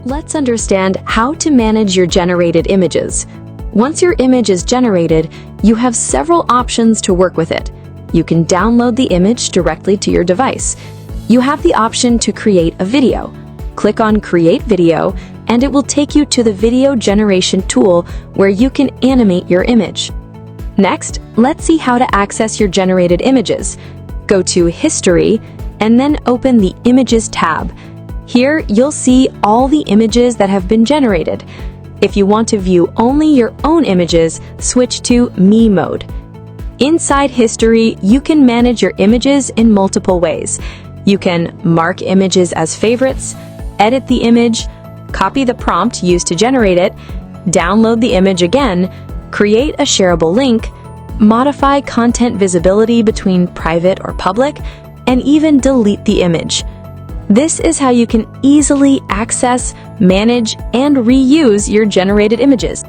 Let's understand how to manage your generated images. Once your image is generated, you have several options to work with it. You can download the image directly to your device. You have the option to create a video. Click on Create Video, and it will take you to the video generation tool where you can animate your image. Next, let's see how to access your generated images. Go to History, and then open the Images tab. Here, you'll see all the images that have been generated. If you want to view only your own images, switch to Me mode. Inside History, you can manage your images in multiple ways. You can mark images as favorites, edit the image, copy the prompt used to generate it, download the image again, create a shareable link, modify content visibility between private or public, and even delete the image. This is how you can easily access, manage, and reuse your generated images.